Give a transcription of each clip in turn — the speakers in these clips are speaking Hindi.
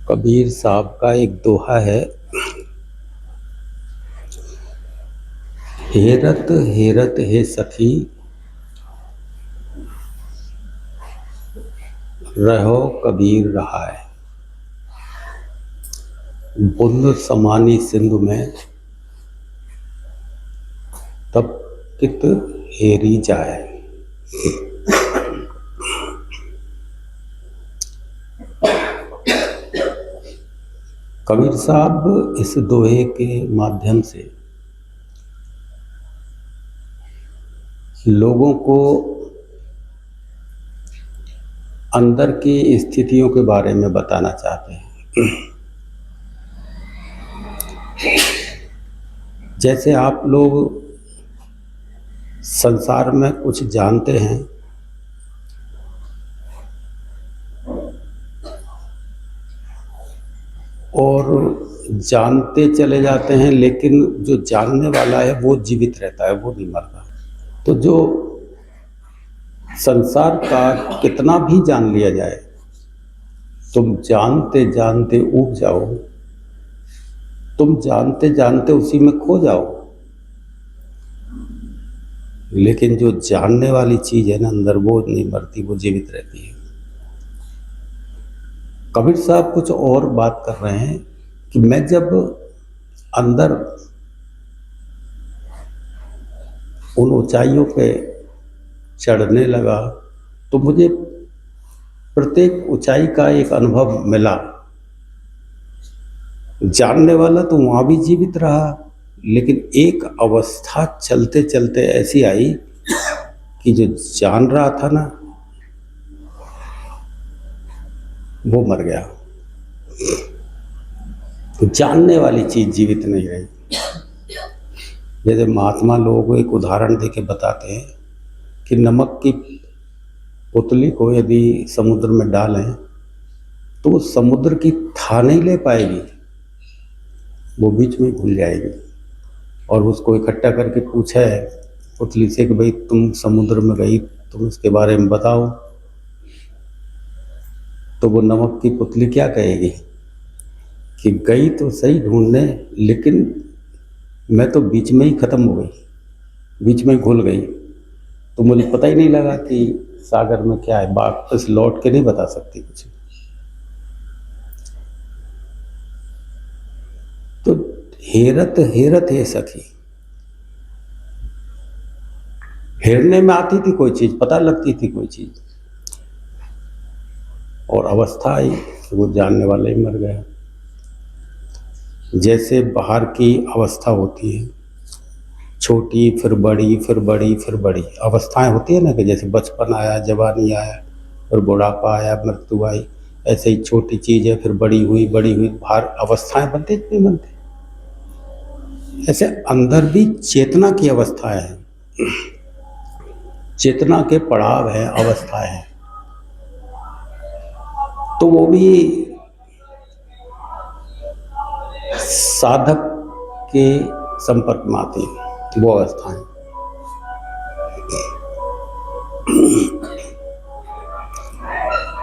कबीर साहब का एक दोहा है, हेरत हेरत हे सखी रहो कबीर रहाए। बूंद समानी सिंधु में तब कित हेरी जाए। कबीर साहब इस दोहे के माध्यम से लोगों को अंदर की स्थितियों के बारे में बताना चाहते हैं। जैसे आप लोग संसार में कुछ जानते हैं और जानते चले जाते हैं, लेकिन जो जानने वाला है वो जीवित रहता है, वो नहीं मरता। तो जो संसार का कितना भी जान लिया जाए, तुम जानते जानते ऊब जाओ, तुम जानते जानते उसी में खो जाओ। लेकिन जो जानने वाली चीज है ना अंदर, वो नहीं मरती, वो जीवित रहती है। कबीर साहब कुछ और बात कर रहे हैं कि मैं जब अंदर उन ऊंचाइयों पे चढ़ने लगा तो मुझे प्रत्येक ऊंचाई का एक अनुभव मिला। जानने वाला तो वहां भी जीवित रहा, लेकिन एक अवस्था चलते चलते ऐसी आई कि जो जान रहा था ना वो मर गया। तो जानने वाली चीज जीवित नहीं रही। जैसे महात्मा लोग एक उदाहरण देके बताते हैं कि नमक की पुतली को यदि समुद्र में डालें तो वो समुद्र की था नहीं ले पाएगी, वो बीच में घुल जाएगी। और उसको इकट्ठा करके पूछा है पुतली से कि भाई तुम समुद्र में गई, तुम इसके बारे में बताओ। तो वो नमक की पुतली क्या कहेगी कि गई तो सही ढूंढने, लेकिन मैं तो बीच में ही खत्म हो गई, बीच में घुल गई, तो मुझे पता ही नहीं लगा कि सागर में क्या है। वापस लौट के नहीं बता सकती कुछ। तो हेरत हेरत है सखी, हेरने में आती थी कोई चीज, पता लगती थी कोई चीज, और अवस्था आई कि वो जानने वाला ही मर गया। जैसे बाहर की अवस्था होती है, छोटी फिर बड़ी फिर बड़ी फिर बड़ी अवस्थाएं होती है ना, कि जैसे बचपन आया, जवानी आया, फिर बुढ़ापा आया, मृत्यु आई। ऐसे ही छोटी चीज है फिर बड़ी हुई, बाहर अवस्थाएं बनती नहीं बनती। ऐसे अंदर भी चेतना की अवस्थाएं हैं, चेतना के पड़ाव है, अवस्थाएं हैं। तो वो भी साधक के संपर्क में आती है, वो अवस्थाएं।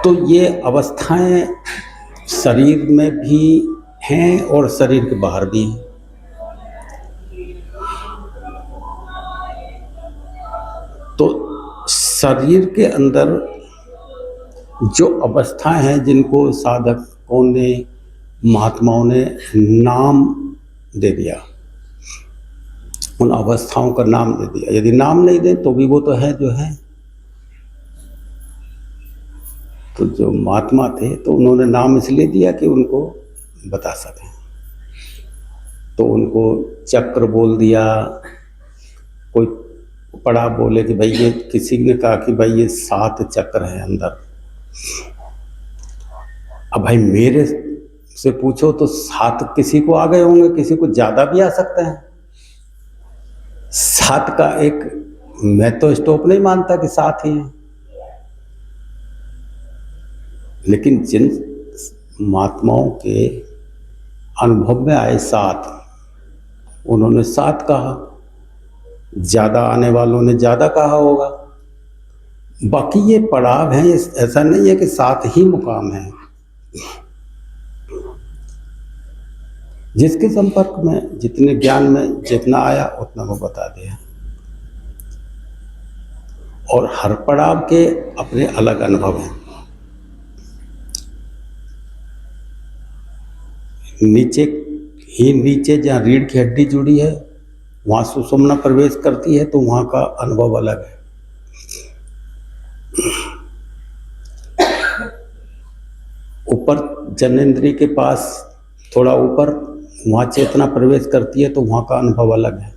तो ये अवस्थाएं शरीर में भी हैं और शरीर के बाहर भी हैं। तो शरीर के अंदर जो अवस्थाएं हैं जिनको साधकों ने, महात्माओं ने नाम दे दिया, उन अवस्थाओं का नाम दे दिया। यदि नाम नहीं दे तो भी वो तो है जो है। तो जो महात्मा थे तो उन्होंने नाम इसलिए दिया कि उनको बता सकें। तो उनको चक्र बोल दिया, कोई पढ़ा बोले कि भाई ये, किसी ने कहा कि भाई ये 7 चक्र हैं अंदर। अब भाई मेरे से पूछो तो 7 किसी को आ गए होंगे, किसी को ज्यादा भी आ सकते हैं। 7 का एक, मैं तो स्टॉप नहीं मानता कि 7 ही हैं, लेकिन जिन महात्माओं के अनुभव में आए 7, उन्होंने 7 कहा, ज्यादा आने वालों ने ज्यादा कहा होगा। बाकी ये पड़ाव हैं, ऐसा नहीं है कि 7 ही मुकाम हैं। जिसके संपर्क में जितने ज्ञान में जितना आया उतना वो बता दिया। और हर पड़ाव के अपने अलग अनुभव हैं। नीचे जहाँ रीढ़ की हड्डी जुड़ी है वहाँ सुषुम्ना प्रवेश करती है तो वहाँ का अनुभव अलग है। ऊपर जनेंद्रिय के पास थोड़ा ऊपर वहाँ चेतना प्रवेश करती है तो वहाँ का अनुभव अलग है।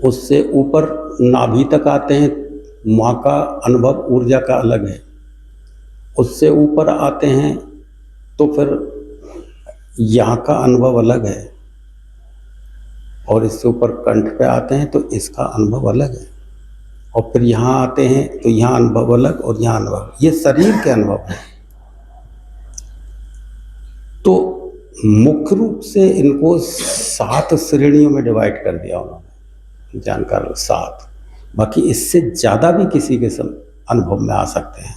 उससे ऊपर नाभि तक आते हैं, वहाँ का अनुभव ऊर्जा का अलग है। उससे ऊपर आते हैं तो फिर यहाँ का अनुभव अलग है। और इससे ऊपर कंठ पे आते हैं तो इसका अनुभव अलग है। और फिर यहाँ आते हैं तो यहाँ अनुभव अलग और यहाँ अनुभव, ये शरीर के अनुभव है। तो मुख्य रूप से इनको 7 श्रेणियों में डिवाइड कर दिया उन्होंने, जानकार 7। बाकी इससे ज़्यादा भी किसी के अनुभव में आ सकते हैं,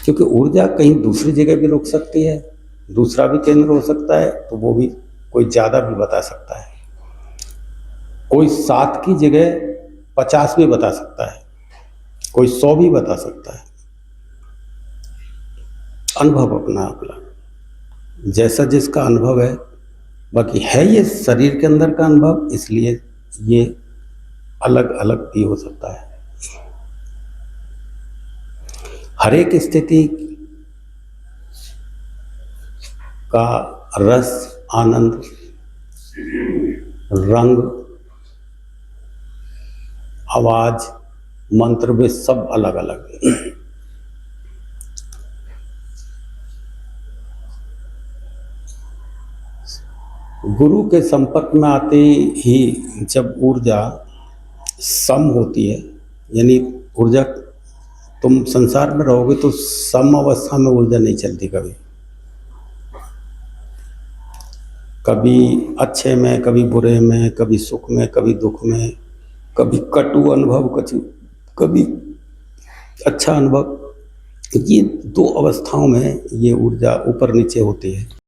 क्योंकि ऊर्जा कहीं दूसरी जगह भी रुक सकती है, दूसरा भी केंद्र हो सकता है, तो वो भी कोई ज़्यादा भी बता सकता है। कोई 7 की जगह 50 भी बता सकता है, कोई 100 भी बता सकता है। अनुभव अपना अपना, जैसा जिसका अनुभव है। बाकी है ये शरीर के अंदर का अनुभव, इसलिए ये अलग अलग भी हो सकता है। हर एक स्थिति का रस, आनंद, रंग, आवाज, मंत्र वे सब अलग अलग है। गुरु के संपर्क में आते ही जब ऊर्जा सम होती है, यानी ऊर्जा, तुम संसार में रहोगे तो सम अवस्था में ऊर्जा नहीं चलती। कभी अच्छे में, कभी बुरे में, कभी सुख में, कभी दुख में, कभी कटु अनुभव, कभी अच्छा अनुभव। ये 2 अवस्थाओं में ये ऊर्जा ऊपर नीचे होती है।